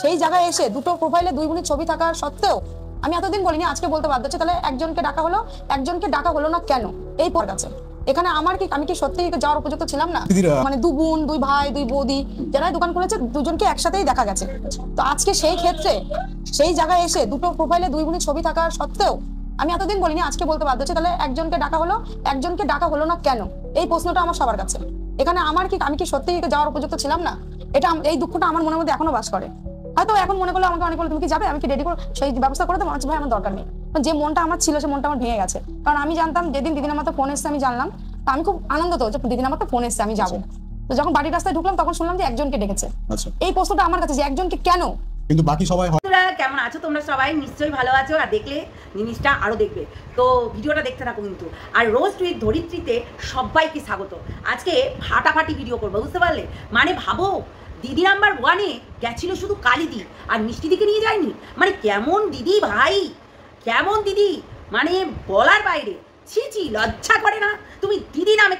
সেই জায়গায় এসে দুটো প্রোফাইলে দুই বোনের ছবি থাকার সত্ত্বেও আমি এতদিন বলিনি, আজকে বলতে বাধ্য হচ্ছে। তাহলে একজনকে ডাকা হলো না কেন? এই পর আছে এখানে আমি কি সত্যি যাওয়ার উপযুক্ত ছিলাম না? মানে দু বোন, দুই ভাই, দুই বৌদি যারা দোকান করেছে, দুজনকে একসাথেই দেখা গেছে। তো আজকে সেই ক্ষেত্রে সেই জায়গায় এসে দুটো প্রোফাইলে দুই বোনের ছবি থাকার সত্ত্বেও আমি এতদিন বলিনি, আজকে বলতে বাধ্য হচ্ছে। তাহলে একজনকে ডাকা হলো না কেন? এই প্রশ্নটা আমার সবার কাছে। এখানে আমি কি সত্যি যাওয়ার উপযুক্ত ছিলাম না? এই দুঃখটা আমার মনের মধ্যে এখনো বাস করে। হয়তো এখন মনে করলে আমাকে অনেক বলে তুমি কি যাবে, আমি কি রেডি করে সেই ব্যবস্থা করে দেবো? ভাই আমার দরকার নেই। যে মনটা আমার ছিল সে মনটা আমার ভেঙে গেছে। কারণ আমি জানতাম যেদিন দিদিন আমার তো ফোন এসছে আমি জানলাম, আমি খুব আনন্দ তো যে দিদিন আমার তো ফোন এসছে আমি যাবো। তো যখন বাড়ির রাস্তায় ঢুকলাম তখন শুনলাম যে একজনকে ডেকেছে। এই প্রশ্নটা আমার কাছে যে একজনকে কেন, কিন্তু বাকি সবাই। কেমন আছো তোমরা? সবাই নিশ্চয়ই ভালো আছো, আর দেখলে জিনিসটা আরো দেখবে। তো ভিডিওটা দেখতে থাকো কিন্তু। আর রোস্ট উইথ ধরিত্রীতে সবাইকে স্বাগত। আজকে ফাটাফাটি ভিডিও করবো, বুঝতে পারলে? মানে ভাবো, দিদি নাম্বার 1-এ গেছিল শুধু কালিদি, আর মিষ্টিদিকে নিয়ে যায়নি। মানে কেমন দিদি ভাই, কেমন দিদি, মানে বলার বাইরে। ছি ছি, লজ্জা করে না? তুমি দিদি নামে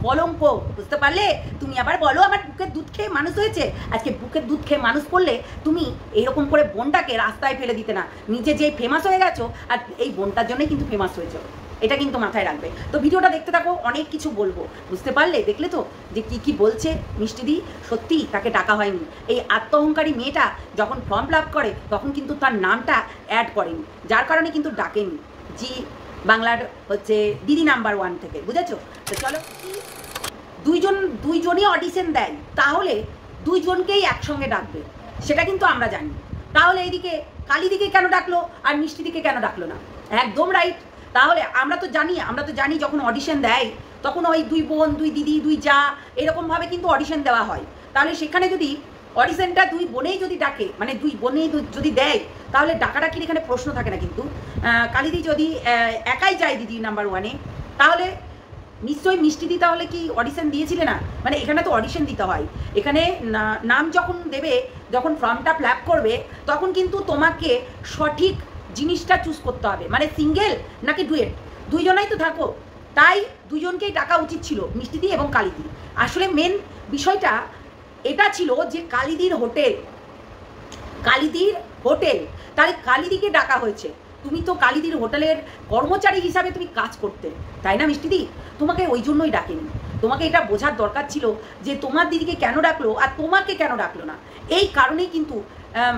কলঙ্ক, বুঝতে পারলে? তুমি আবার বলো আমার বুকের দুধ খেয়ে মানুষ হয়েছে। আজকে বুকের দুধ খেয়ে মানুষ করলে তুমি এইরকম করে বোনটাকে রাস্তায় ফেলে দিতে না। নিজে যে ফেমাস হয়ে গেছো, আর এই বোনটার জন্যই কিন্তু ফেমাস হয়েছো, এটা কিন্তু মাথায় রাখবে। তো ভিডিওটা দেখতে থাকো, অনেক কিছু বলবো, বুঝতে পারলে? দেখলে তো যে কি বলছে মিষ্টিদি। সত্যি তাকে ডাকা হয়নি। এই আত্মহংকারী মেয়েটা যখন ফর্ম ফিল আপ করে তখন কিন্তু তার নামটা অ্যাড করেনি, যার কারণে কিন্তু ডাকেনি জি বাংলার হচ্ছে দিদি নাম্বার 1 থেকে, বুঝেছো? তো চলো, দুইজনই অডিশন দেয়, তাহলে দুইজনকেই একসঙ্গে ডাকবে, সেটা কিন্তু আমরা জানি। তাহলে এইদিকে কালিদিকে কেন ডাকলো আর মিষ্টিদিকে কেন ডাকলো না? একদম রাইট। তাহলে আমরা তো জানি যখন অডিশন দেয় তখন ওই দুই বোন, দুই দিদি, দুই যা, এরকমভাবে কিন্তু অডিশন দেওয়া হয়। তাহলে সেখানে যদি অডিশনটা দুই বোনেই যদি ডাকে, মানে দুই বোনেই যদি দেয়, তাহলে ডাকাডাকির এখানে প্রশ্ন থাকে না। কিন্তু কালিদি যদি একাই যায় দিদি নাম্বার 1-এ, তাহলে নিশ্চয়ই মিষ্টিদি তাহলে কি অডিশন দিয়েছিলে না? মানে এখানে তো অডিশন দিতে হয়। এখানে নাম যখন দেবে, যখন ফর্মটা ফিল আপ করবে, তখন কিন্তু তোমাকে সঠিক জিনিসটা চুজ করতে হবে। মানে সিঙ্গেল নাকি ডুয়েট, দুইজনাই তো থাকো, তাই দুজনকেই ডাকা উচিত ছিল, মিষ্টিদি এবং কালিদি। আসলে মেন বিষয়টা এটা ছিল যে কালিদির হোটেল, তাহলে কালিদিকে ডাকা হয়েছে। তুমি তো কালিদির হোটেলের কর্মচারী হিসাবে তুমি কাজ করতে, তাই না মিষ্টিদি? তোমাকে ওই জন্যই ডাকেনি। তোমাকে এটা বোঝার দরকার ছিল যে তোমার দিদিকে কেন ডাকলো আর তোমাকে কেন ডাকলো না। এই কারণেই কিন্তু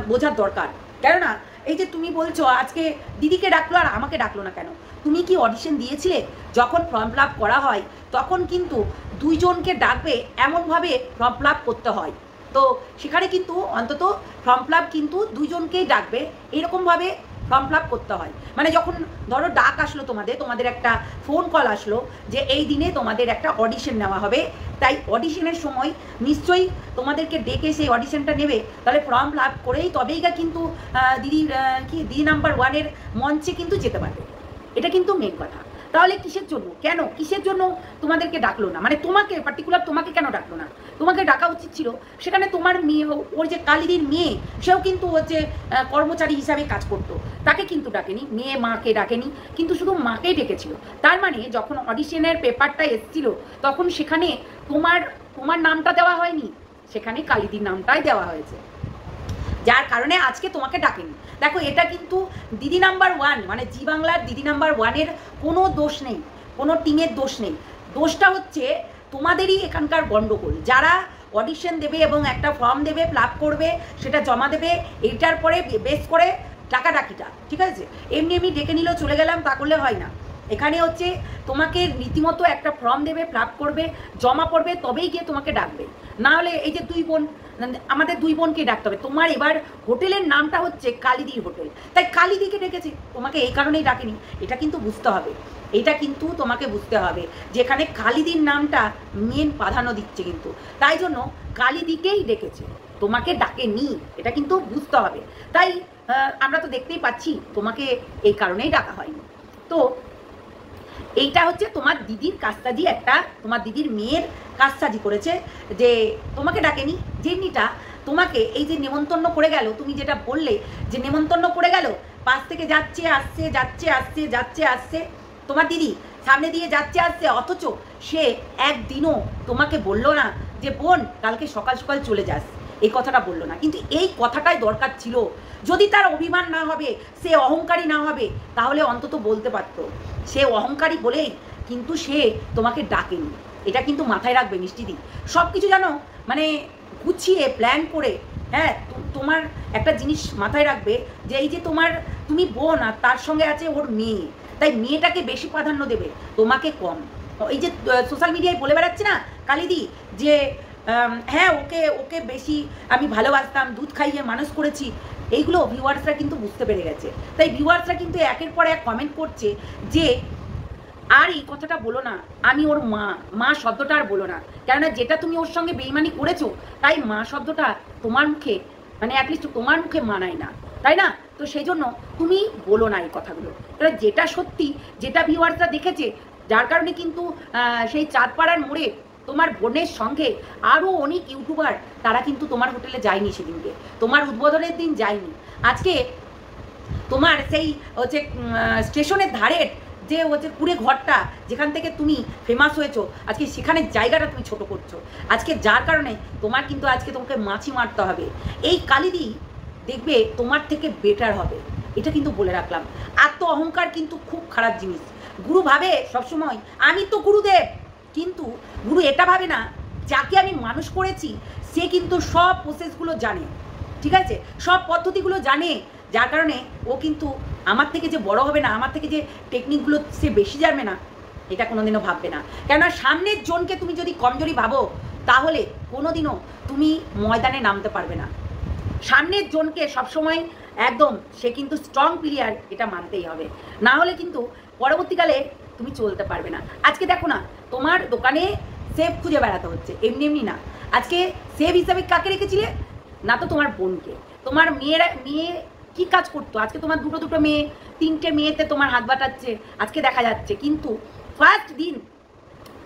বোঝার দরকার। কেননা এই যে তুমি বলছো আজকে দিদিকে ডাকলো আর আমাকে ডাকলো না কেন, তুমি কি অডিশন দিয়েছিলে? যখন ফর্ম ফিল আপ করা হয় তখন কিন্তু দুইজনকে ডাকবে, এমনভাবে ফর্ম ফিল আপ করতে হয়। তো সেখানে কিন্তু অন্তত ফর্ম ফিল আপ কিন্তু দুইজনকেই ডাকবে, এরকমভাবে ফর্ম ফিল আপ করতে হয়। মানে যখন ধরো ডাক আসলো, তোমাদের একটা ফোন কল আসলো যে এই দিনে তোমাদের একটা অডিশন নেওয়া হবে, তাই অডিশনের সময় নিশ্চয়ই তোমাদেরকে ডেকে সেই অডিশনটা নেবে। তাহলে ফর্ম ফিল আপ করেই তবেই কিন্তু দিদি নাম্বার 1-এর মঞ্চে কিন্তু যেতে পারবে। এটা কিন্তু মেন কথা। তাহলে কিসের জন্য তোমাদেরকে ডাকলো না? মানে তোমাকে পার্টিকুলার তোমাকে কেন ডাকলো না? তোমাকে ডাকা উচিত ছিল। সেখানে তোমার মেয়ে, ওর যে কালিদির মেয়ে, সেও কিন্তু হচ্ছে কর্মচারী হিসাবে কাজ করতো, তাকে কিন্তু ডাকেনি। মেয়ে মাকে ডাকেনি, কিন্তু শুধু মাকেই ডেকেছিল। তার মানে যখন অডিশনের পেপারটা এসেছিল তখন সেখানে তোমার নামটা দেওয়া হয়নি, সেখানে কালিদির নামটাই দেওয়া হয়েছে, যার কারণে আজকে তোমাকে ডাকেনি। দেখো, এটা কিন্তু দিদি নাম্বার 1, মানে জি বাংলার দিদি নাম্বার 1-এর কোনো দোষ নেই, কোনো টিমের দোষ নেই। দোষটা হচ্ছে তোমাদেরই এখানকার গণ্ডগোল। যারা অডিশন দেবে এবং একটা ফর্ম দেবে, ফিল আপ করবে, সেটা জমা দেবে, এইটার পরে বেস করে ডাকাডাকিটা, ঠিক আছে? এমনি ডেকে নিলেও চলে গেলাম, তা করলে হয় না। এখানে হচ্ছে তোমাকে রীতিমতো একটা ফর্ম দেবে, ফিল আপ করবে, জমা পড়বে, তবেই গিয়ে তোমাকে ডাকবে। না হলে এই যে দুই বোন, আমাদের দুই বোনকে ডাকতে হবে। তোমার এবার হোটেলের নামটা হচ্ছে কালিদির হোটেল, তাই কালিদিকে ডেকেছে, তোমাকে এই কারণেই ডাকেনি। এটা কিন্তু বুঝতে হবে, এটা কিন্তু তোমাকে বুঝতে হবে যে এখানে কালিদির নামটা মেন প্রাধান্য দিচ্ছে, কিন্তু তাই জন্য কালিদিকেই ডেকেছে, তোমাকে ডাকেনি। এটা কিন্তু বুঝতে হবে। তাই আমরা তো দেখতেই পাচ্ছি তোমাকে এই কারণেই ডাকা হয়নি। তো এইটা হচ্ছে তোমার দিদির কাজটাজি, তোমার দিদির মেয়ের কাজটাজি করেছে যে তোমাকে ডাকেনি। যেমনিটা তোমাকে এই যে নেমন্তন্ন করে গেল, তুমি যেটা বললে যে নেমন্তন্ন করে গেল, পাশ থেকে যাচ্ছে আসছে, তোমার দিদি সামনে দিয়ে যাচ্ছে আসছে, অথচ সে একদিনও তোমাকে বললো না যে বোন কালকে সকাল সকাল চলে যাস। এই কথাটা বললো না, কিন্তু এই কথাটাই দরকার ছিল। যদি তার অভিমান না হবে, সে অহংকারী না হবে, তাহলে অন্তত বলতে পারতো। সে অহংকারী বলেই কিন্তু সে তোমাকে ডাকেনি। এটা কিন্তু মাথায় রাখবে মিষ্টিদি। সব কিছু জানো মানে গুছিয়ে প্ল্যান করে, হ্যাঁ, তোমার একটা জিনিস মাথায় রাখবে যে এই যে তুমি বোন আর তার সঙ্গে আছে ওর মেয়ে, তাই মেয়েটাকে বেশি প্রাধান্য দেবে, তোমাকে কম। এই যে সোশ্যাল মিডিয়ায় বলে বেড়াচ্ছে না কালিদি যে হ্যাঁ ওকে ওকে বেশি আমি ভালোবাসতাম, দুধ খাইয়ে মানুষ করেছি, এইগুলো ভিউয়ার্সরা কিন্তু বুঝতে পেরে গেছে। তাই ভিউয়ার্সরা কিন্তু একের পর এক কমেন্ট করছে যে আর এই কথাটা বলো না, আমি ওর মা শব্দটা আর বলো না, কেননা যেটা তুমি ওর সঙ্গে বেইমানি করেছো, তাই মা শব্দটা তোমার মুখে মানে অ্যাটলিস্ট তোমার মুখে মানায় না, তাই না? তো সেই জন্য তুমি বলো না এই কথাগুলো, কারণ যেটা সত্যি, যেটা ভিউয়ার্সরা দেখেছে, যার কারণে কিন্তু সেই চাঁদপাড়ার মোড়ে তোমার বোনের সঙ্গে আরও অনেক ইউটিউবার তারা কিন্তু তোমার হোটেলে যায়নি সেদিনকে, তোমার উদ্বোধনের দিন যায়নি। আজকে তোমার সেই হচ্ছে স্টেশনের ধারের যে হচ্ছে কুড়ে ঘরটা যেখান থেকে তুমি ফেমাস হয়েছো, আজকে সেখানে জায়গাটা তুমি ছোট করছো, আজকে যার কারণে তোমার কিন্তু আজকে তোমাকে মাছি মারতে হবে। এই কালিদি দেখবে তোমার থেকে বেটার হবে, এটা কিন্তু বলে রাখলাম। আত্ম অহংকার কিন্তু খুব খারাপ জিনিস। গুরু ভাবে সবসময় আমি তো গুরুদেব, কিন্তু গুরু এটা ভাবে না যাকে আমি মানুষ করেছি সে কিন্তু সব প্রসেসগুলো জানে, ঠিক আছে, সব পদ্ধতিগুলো জানে, যার কারণে ও কিন্তু আমার থেকে যে বড় হবে না, আমার থেকে যে টেকনিকগুলো সে বেশি জানবে না, এটা কোনোদিনও ভাববে না। কেননা সামনের জনকে তুমি যদি কমজোরি ভাবো, তাহলে কোনোদিনও তুমি ময়দানে নামতে পারবে না। সামনের জনকে সবসময় একদম সে কিন্তু স্ট্রং প্লেয়ার, এটা মানতেই হবে, না হলে কিন্তু পরবর্তীকালে তুমি চলতে পারবে না। আজকে দেখো না, তোমার দোকানে সেফ খুঁজে বেড়াতে হচ্ছে, এমনি এমনি না। আজকে সেফ হিসাবে কাকে রেখেছিলে? না তো তোমার বোনকে। তোমার মেয়ে কি কাজ করতো? আজকে তোমার দুটো মেয়ে, 3টে মেয়েতে তোমার হাত বাটাচ্ছে আজকে দেখা যাচ্ছে, কিন্তু ফার্স্ট দিন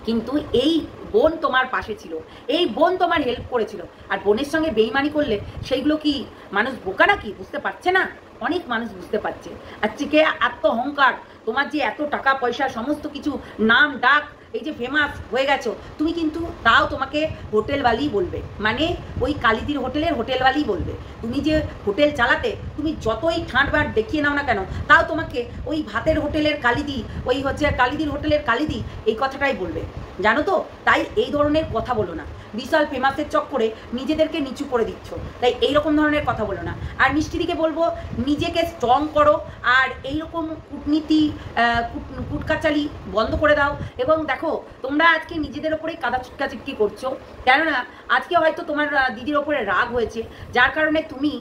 কিন্তু এই বোন তোমার পাশে ছিল, এই বোন তোমার হেল্প করেছিল। আর বোনের সঙ্গে বেইমানি করলে সেইগুলো কি মানুষ বোকা নাকি? বুঝতে পারছে না? অনেক মানুষ বুঝতে পারছে। আজকে আত্ম অহংকার, তোমার যে এত টাকা পয়সা সমস্ত কিছু নাম ডাক, এই যে ফেমাস হয়ে গেছো তুমি, কিন্তু তাও তোমাকে হোটেলওয়ালি বলবে, মানে ওই কালিদির হোটেলের হোটেলওয়ালি বলবে। তুমি যে হোটেল চালাতে তুমি যতই ঠাঁটবাট দেখিয়ে নাও না কেন, তাও তোমাকে ওই ভাতের হোটেলের কালিদি, ওই হচ্ছে কালিদির হোটেলের কালিদি, এই কথাটাই বলবে, জানো তো? তাই এই ধরনের কথা বলো না, বিশাল ফেমাসের চক্করে নিজেদেরকে নিচু করে দিচ্ছ, তাই এইরকম ধরনের কথা বলো না। আর মিষ্টিদিকে বলবো নিজেকে স্ট্রং করো, আর এইরকম কূটনীতি কুটকাচালি বন্ধ করে দাও। এবং দেখো তোমরা আজকে নিজেদের ওপরেই কাদা চিটকি করছো, কেননা আজকে হয়তো তোমার দিদির ওপরে রাগ হয়েছে, যার কারণে তুমি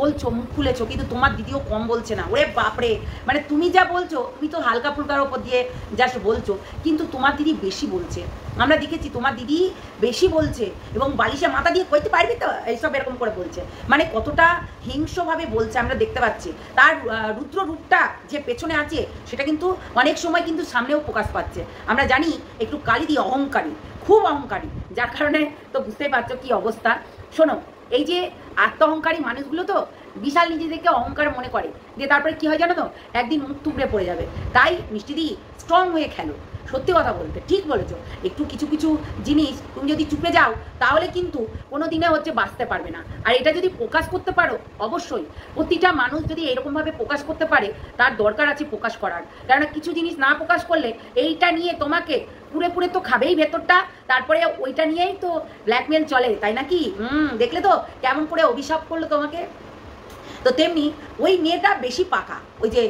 বলছো, মুখ খুলেছো, কিন্তু তোমার দিদিও কম বলছে না। ওরে বাপরে, মানে তুমি যা বলছো, তুমি তো হালকা ফুলকার ওপর দিয়ে জাস্ট বলছো, কিন্তু তোমার দিদি বেশি বলছে। আমরা দেখেছি তোমার দিদি বেশি বলছে, এবং বালিশে মাথা দিয়ে কইতে পারবি তো, এইসব এরকম করে বলছে, মানে কতটা হিংস্রভাবে বলছে আমরা দেখতে পাচ্ছি। তার রুদ্র রূপটা যে পেছনে আছে সেটা কিন্তু অনেক সময় কিন্তু সামনেও প্রকাশ পাচ্ছে। আমরা জানি একটু কালিদি অহংকারী, খুব অহংকারী, যার কারণে তো বুঝতেই পারছো কি অবস্থা। শোনো, এই যে আত্ম অহংকারী মানুষগুলো তো বিশাল নিজেদেরকে অহংকার মনে করে, দিয়ে তারপরে কি হয় জানো তো, একদিন মুখ টুকরে পড়ে যাবে। তাই মিষ্টিদি স্ট্রং হয়ে খেলো, সত্যি কথা বলতে ঠিক বলেছো। একটু কিছু কিছু জিনিস তুমি যদি চুপে যাও, তাহলে কিন্তু কোনো দিনে হচ্ছে বাঁচতে পারবে না। আর এটা যদি প্রকাশ করতে পারো, অবশ্যই প্রতিটা মানুষ যদি এরকমভাবে প্রকাশ করতে পারে, তার দরকার আছে প্রকাশ করার। কেননা কিছু জিনিস না প্রকাশ করলে এইটা নিয়ে তোমাকে পুরে তো খাবেই ভেতরটা, তারপরে ওইটা নিয়েই তো ব্ল্যাকমেল চলে, তাই নাকি? দেখলে তো কেমন করে অভিশাপ করলো তোমাকে। তো তেমনি ওই মেয়েটা বেশি পাকা, ওই যে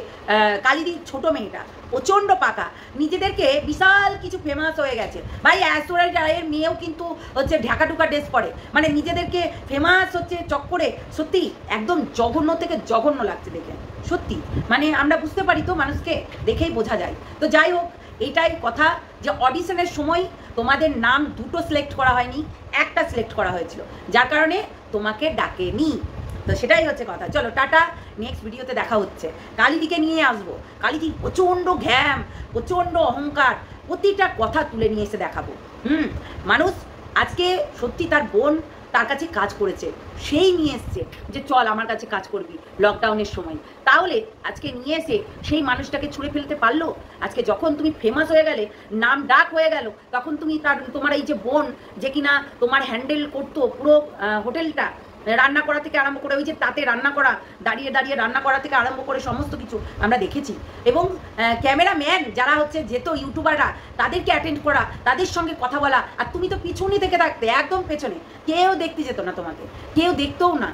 কালিদির ছোট মেয়েটা প্রচণ্ড পাকা, নিজেদেরকে বিশাল কিছু ফেমাস হয়ে গেছে। ভাই ঐশ্বরিয়া রায়ের মেয়েও কিন্তু হচ্ছে ঢাকা টুকা ড্রেস পরে, মানে নিজেদেরকে ফেমাস হচ্ছে চক্করে। সত্যি একদম জঘন্য থেকে জঘন্য লাগছে দেখে, সত্যি মানে আমরা বুঝতে পারি তো, মানুষকে দেখেই বোঝা যায়। তো যাই হোক, এইটাই কথা যে অডিশনের সময় তোমাদের নাম 2টো সিলেক্ট করা হয়নি, একটা সিলেক্ট করা হয়েছিল, যার কারণে তোমাকে ডাকেনি। তো সেটাই হচ্ছে কথা। চলো টাটা, নেক্সট ভিডিওতে দেখা হচ্ছে। কালিদিকে নিয়ে আসবো, কালিদির প্রচণ্ড ঘ্যাম, প্রচণ্ড অহংকার, প্রতিটা কথা তুলে নিয়ে এসে দেখাবো। মানুষ আজকে সত্যি তার বোন তার কাছে কাজ করেছে, সেই নিয়ে এসছে যে চল আমার কাছে কাজ করবি লকডাউনের সময়। তাহলে আজকে নিয়ে এসে সেই মানুষটাকে ছুঁড়ে ফেলতে পারলো? আজকে যখন তুমি ফেমাস হয়ে গেলে, নাম ডাক হয়ে গেল, তখন তুমি তোমার এই যে বোন যে কিনা তোমার হ্যান্ডেল করতো পুরো হোটেলটা, রান্না করা থেকে আরম্ভ করে ওই যে তাতে রান্না করা, দাঁড়িয়ে দাঁড়িয়ে রান্না করা থেকে আরম্ভ করে সমস্ত কিছু আমরা দেখেছি। এবং ক্যামেরাম্যান যারা হচ্ছে যেত ইউটিউবাররা, তাদেরকে অ্যাটেন্ড করা, তাদের সঙ্গে কথা বলা, আর তুমি তো পিছনে থেকে থাকতে, একদম পেছনে, কেউ দেখতে যেত না তোমাকে, কেউ দেখতেও না,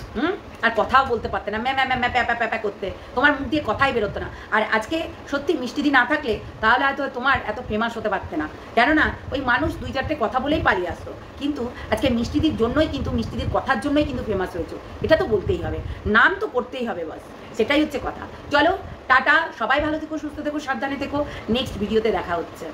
আর কথাও বলতে পারতে না, ম্যা ম্যা ম্যা প্যা প্যা করতে, তোমার মুখ দিয়ে কথাই বেরোতো না। আর আজকে সত্যি মিষ্টিদি না থাকলে তাহলে হয়তো তোমার এত ফেমাস হতে পারতে না, কেননা ওই মানুষ 2-4টে কথা বলেই পালিয়ে আসতো। কিন্তু আজকে মিষ্টিদির জন্যই কিন্তু, মিষ্টিদির কথার জন্যই কিন্তু ফেমাস হয়েছে, এটা তো বলতেই হবে, নাম তো করতেই হবে, বাস সেটাই হচ্ছে কথা। চলো টাটা, সবাই ভালো থেকো, সুস্থ থেকো, সাবধানে থেকো, নেক্সট ভিডিওতে দেখা হচ্ছে।